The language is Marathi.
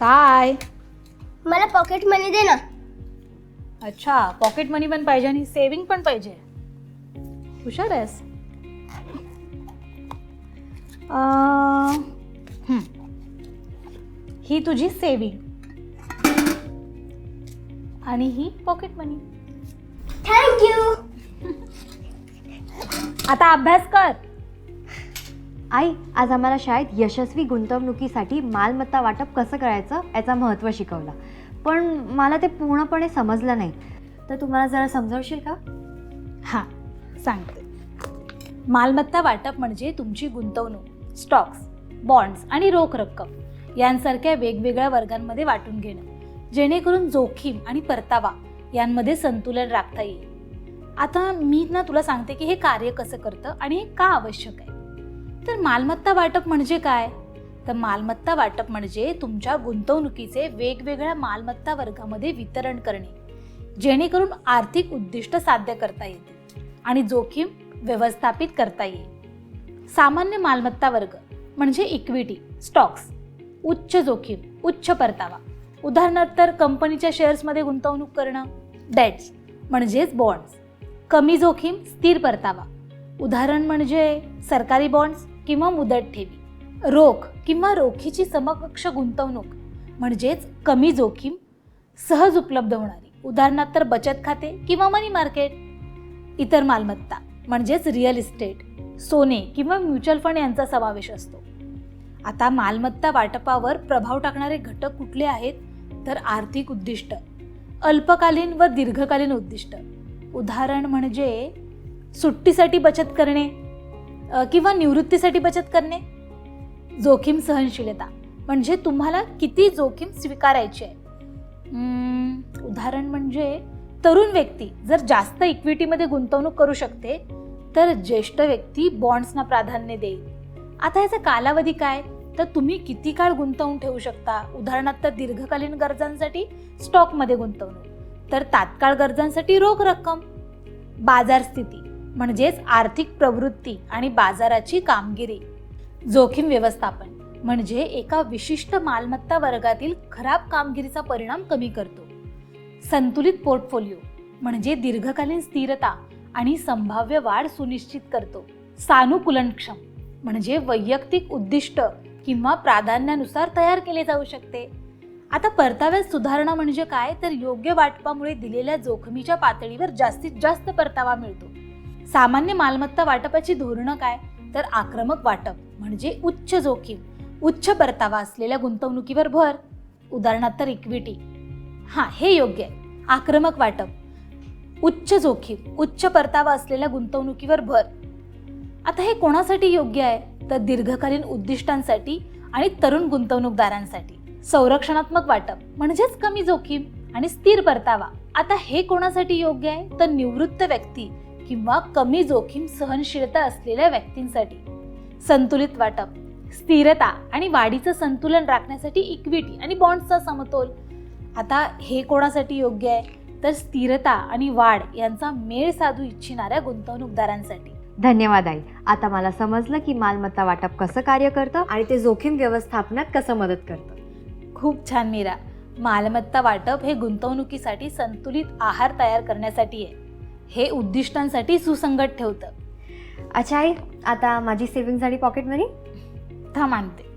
काय? मला पॉकेट मनी दे ना. अच्छा, पॉकेट मनी पण पाहिजे आणि सेविंग पण पाहिजे. हुशार आहेस. ही तुझी सेविंग आणि ही पॉकेट मनी. थँक्यू. आता अभ्यास कर. आई, आज आम्हाला शाळेत यशस्वी गुंतवणुकीसाठी मालमत्ता वाटप कसं करायचं याचं महत्त्व शिकवलं, पण मला ते पूर्णपणे समजलं नाही. तर तुम्हाला जरा समजावशील का? हां, सांगते. मालमत्ता वाटप म्हणजे तुमची गुंतवणूक स्टॉक्स, बॉन्ड्स आणि रोख रक्कम यांसारख्या वेगवेगळ्या वर्गांमध्ये वाटून घेणं, जेणेकरून जोखीम आणि परतावा यांमध्ये संतुलन राखता येईल. आता मी तुला सांगते की हे कार्य कसं करतं आणि हे का आवश्यक आहे. तर मालमत्ता वाटप म्हणजे काय? तर मालमत्ता वाटप म्हणजे तुमच्या गुंतवणुकीचे वेगवेगळ्या मालमत्ता वर्गामध्ये वितरण करणे, जेणेकरून आर्थिक उद्दिष्ट साध्य करता येतील आणि जोखीम व्यवस्थापित करता येईल. सामान्य मालमत्ता वर्ग म्हणजे इक्विटी, स्टॉक्स, उच्च जोखीम, उच्च परतावा. उदाहरणार्थ कंपनीच्या शेअर्समध्ये गुंतवणूक करणं. डेट्स म्हणजेच बॉन्ड्स, कमी जोखीम, स्थिर परतावा. उदाहरण म्हणजे सरकारी बॉन्ड्स किंवा मुदत ठेवी. रोख किंवा रोखीची समकक्ष गुंतवणूक म्हणजेच कमी जोखीम, सहज उपलब्ध होणारी. उदाहरणार्थ बचत खाते किंवा मनी मार्केट. इतर मालमत्ता म्हणजेच रिअल इस्टेट, सोने किंवा म्युच्युअल फंड यांचा समावेश असतो. आता मालमत्ता वाटपावर प्रभाव टाकणारे घटक कुठले आहेत? तर आर्थिक उद्दिष्ट, अल्पकालीन व दीर्घकालीन उद्दिष्ट. उदाहरण म्हणजे सुट्टीसाठी बचत करणे किंवा निवृत्तीसाठी बचत करणे. जोखीम सहनशीलता म्हणजे तुम्हाला किती जोखीम स्वीकारायची आहे. उदाहरण म्हणजे तरुण व्यक्ती जर जास्त इक्विटीमध्ये गुंतवणूक करू शकते, तर ज्येष्ठ व्यक्ती बॉन्ड्सना प्राधान्य देईल. आता याचा कालावधी काय? तर तुम्ही किती काळ गुंतवून ठेवू शकता. उदाहरणार्थ दीर्घकालीन गरजांसाठी स्टॉकमध्ये गुंतवणूक, तर तात्काळ गरजांसाठी रोख रक्कम. बाजार स्थिती म्हणजेच आर्थिक प्रवृत्ती आणि बाजाराची कामगिरी. जोखीम व्यवस्थापन म्हणजे एका विशिष्ट मालमत्ता वर्गातील खराब कामगिरीचा परिणाम कमी करतो. संतुलित पोर्टफोलिओ म्हणजे दीर्घकालीन स्थिरता आणि संभाव्य वाढ सुनिश्चित करतो. सानुकूलनक्षम म्हणजे वैयक्तिक उद्दिष्ट किंवा प्राधान्यानुसार तयार केले जाऊ शकते. आता परताव्यात सुधारणा म्हणजे काय? तर योग्य वाटपामुळे दिलेल्या जोखमीच्या पातळीवर जास्तीत जास्त परतावा मिळतो. सामान्य मालमत्ता वाटपाची धोरणं काय? तर आक्रमक वाटप म्हणजे उच्च जोखीम, उच्च परतावा असलेल्या गुंतवणुकीवर भर. उदाहरणार्थ इक्विटी. हे योग्य आहे. आक्रमक वाटप, उच्च जोखीम, उच्च परतावा असलेल्या गुंतवणुकीवर भर. आता हे कोणासाठी योग्य आहे? तर दीर्घकालीन उद्दिष्टांसाठी आणि तरुण गुंतवणूकदारांसाठी. संरक्षणात्मक वाटप म्हणजेच कमी जोखीम आणि स्थिर परतावा. आता हे कोणासाठी योग्य आहे? तर निवृत्त व्यक्ती किंवा कमी जोखीम सहनशीलता असलेल्या व्यक्तींसाठी. संतुलित वाटप, स्थिरता आणि वाढीचं संतुलन राखण्यासाठी इक्विटी आणि बॉन्ड्सचा समतोल. आता हे कोणासाठी योग्य आहे? तर स्थिरता आणि वाढ यांचा मेळ साधू इच्छिणाऱ्या गुंतवणूकदारांसाठी. धन्यवाद आई. आता मला समजलं की मालमत्ता वाटप कसं कार्य करतं आणि ते जोखीम व्यवस्थापनात कसं मदत करतं. खूप छान मीरा. मालमत्ता वाटप हे गुंतवणुकीसाठी संतुलित आहार तयार करण्यासाठी आहे. हे उद्दिष्टांसाठी सुसंगत ठेवतं. अच्छा आई, आता माझी सेव्हिंग्ज आणि पॉकेट मनी थांब आणते.